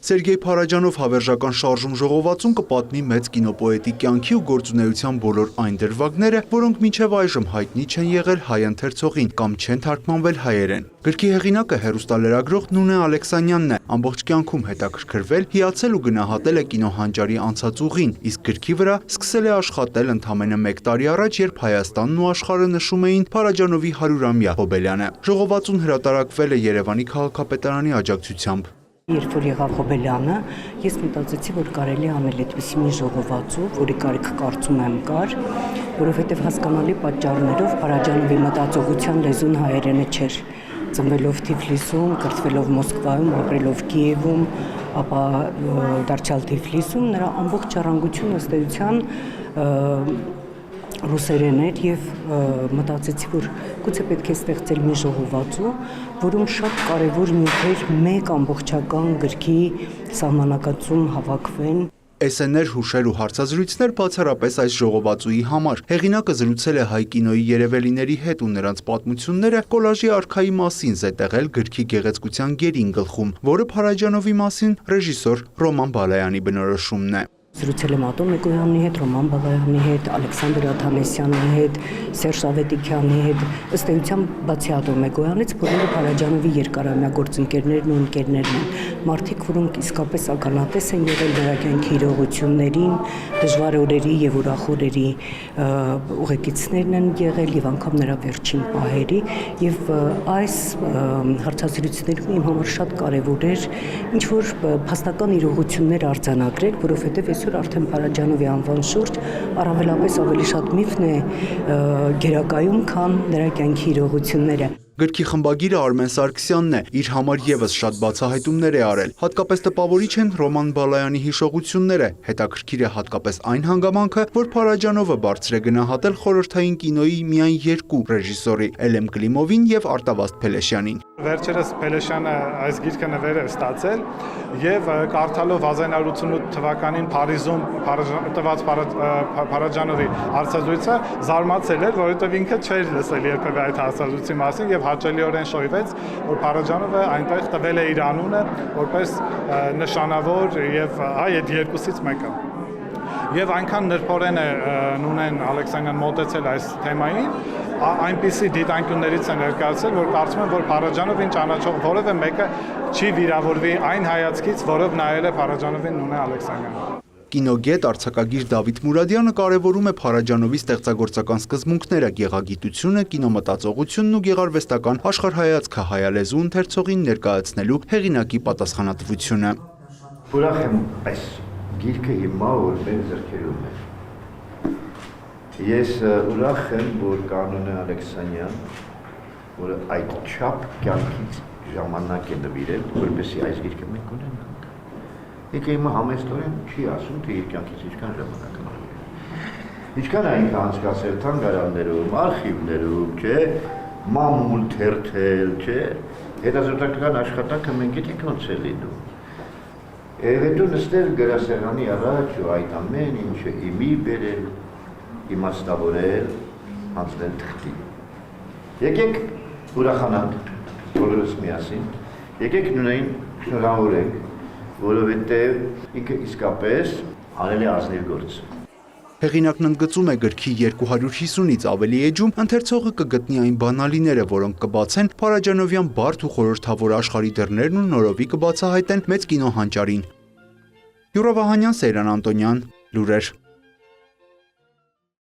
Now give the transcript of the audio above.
Սերգեյ Փարաջանով հավերժական շարժում ժողովածուն կպատնի մեծ կինոպոետի կյանքի ու գործունեության բոլոր այն դրվագները, որոնք մինչև այժմ հայտնի չեն եղել հայ ընթերցողին կամ չեն թարգմանվել հայերեն։ Գրքի հեղինակը հեռուստալրագրող Նունե Ալեքսանյանն է, ամբողջ կյանքում հետաքրքրվել, հիացել ու գնահատել է կինոհանճարի անցած ուղին, իսկ գրքի վրա սկսել է աշխատել ընդամենը 1 տարի առաջ, երբ Հայաստանն ու աշխարհը նշում էին Փարաջանովի 100-ամյա հոբելյանը։ Ժողովածուն հրատարակվել է Երևանի քաղաքապետարանի աջակցությամբ։ Երբ որ եղավ հոբելյանը, ես մտածեցի, որ կարելի անել այդպիսի մի ժողովածու, որի կարիքը կարծում եմ կար, որովհետև հասկանալի պատճառներով Փարաջանովի մտածողության լեզուն հայերենը չէր։ Ծնվելով Թիֆլիսում, կրթվելով Մոսկվայում, ապրելով Կիևում, ապա դարձյալ Թիֆլիսում, նրա ամբողջ ժառանգությունը ըստ էության ռուսերեն էր եւ մտածեցի, որ գուցե պետք է ստեղծել մի ժողովածու, որում շատ կարևոր նյութեր մեկ ամբողջական գրքի սահմանակացում հավաքվեն։ SNR հուշեր ու հարցազրույցներ բացառապես այս ժողովածուի համար։ Հեղինակը զրուցել է հայ կինոյի երևելիների հետ ու նրանց պատմությունները կոլաժի արքայի մասին զետեղել գրքի գեղեցկության գերին գլխում, որը Փարաջանովի մասին ռեժիսոր Ռոման Բալայանի բնորոշումն է։ Զրուցել եմ Ատոմ Մեգոյանի հետ, Ռոման Բալայանի հետ, Ալեքսանդր Աթանեսյանի հետ, Սերժ Ավետիքյանի հետ, ըստ էության բացի Ատոմ Մեգոյանից բոլորը Փարաջանովի երկարամյա գործընկերներն ու ընկերներն են, մարդիկ, որոնք իսկապես ականատես են եղել նրա կյանքի իրողություններին, դժվար օրերի եւ ուրախ օրերի ուղեկիցներն են եղել եւ անգամ նրա վերջին պահերի եւ այս հարցազրույցներում իմ համար շատ կարեւոր էր ինչ որ փաստական իրողություններ արձանագրել, որովհետեւ այսօր արդեն Փարաջանովի անվան շուրջ առավելապես ավելի շատ միֆն է գերակայում, քան նրա կյանքի իրողությունները։ Գրքի խմբագիրը Արմեն Սարգսյանն է, իր համար եւս շատ բացահայտումներ է արել։ Հատկապես տպավորիչ են Ռոման Բալայանի հիշողությունները, հետաքրքիր է հատկապես այն հանգամանքը, որ Փարաջանովը բարձր է գնահատել խորհրդային կինոյի միայն 2 ռեժիսորի՝ Էլեմ Կլիմովին եւ Արտավազդ Փելեշյանին։ Վերջերս Փելեշյանը այս գիրքը նվեր է ստացել եւ կարդալով 1988 թվականին Փարիզում տված Փարաջանովի հարցազրույցը զարմացել էր, որովհետեւ ինքը չէր լսել երբևէ այդ հարցազրույցի մասին եւ հաճելիորեն շոյվեց, որ Փարաջանովը այնտեղ տվել է իր անունը որպես նշանավոր եւ այդ երկուսից մեկը։ Եվ այնքան նրբորեն է Նունեն Ալեքսանյան մոտեցել այս թեմային, այնպիսի դիտանկյուններից է ներկայացել, որ կարծում եմ, որ Փարաջանովին ճանաչող որևէ մեկը չի վիրավորվի այն հայացքից, որով նայել է Փարաջանովին Նունե Ալեքսանյանը։ Կինոգետ արձակագիր Դավիթ Մուրադյանը կարևորում է Փարաջանովի ստեղծագործական սկզբունքները, գեղագիտությունը, կինոմտածողությունն ու գեղարվեստական աշխարհայացքը հայալեզու ընթերցողին ներկայացնելու հեղինակի պատասխանատվությունը։ Ուրախ եմ այս գիրքը հիմա որ մեր ձեռքերում է։ Ես ուրախ եմ, որ Նունե Ալեքսանյան, որը այդ չափ կյանքից ժամանակ է նվիրել, որպեսզի այս գիրքը մենք ունենանք։ Եկե հիմա համեստորեն չի ասում, թե իր կյանքից ինչքան ժամանակ է նվիրել։ Ինչքան է ինքը անցկացրել թանգարաններում, արխիվներում, չէ, մամուլ թերթել, չէ, հետազոտական աշխատանքը մենք գիտենք ոնց է լինում։ Հետո նստել գրասեղանի առաջ ու այդ ամեն ինչը իմի բերել, իմաստավորել, հանձնել թղթի։ Եկեք ուրախանանք բոլորս միասին, եկեք Նունեին շնորհավորենք, որովհետև ինքը իսկապես անել է ազնիվ գործ։ Հեղինակն ընդգծում է գրքի 250-ից ավելի էջում ընթերցողը կգտնի այն բանալիները, որոնք կբացեն Փարաջանովյան բարդ ու խորհրդավոր աշխարհի դռներն ու նորովի կբացահայտեն մեծ կինոհանճարին։ Յուրա Վահանյան, Սեյրան Անտոնյան, լուրեր։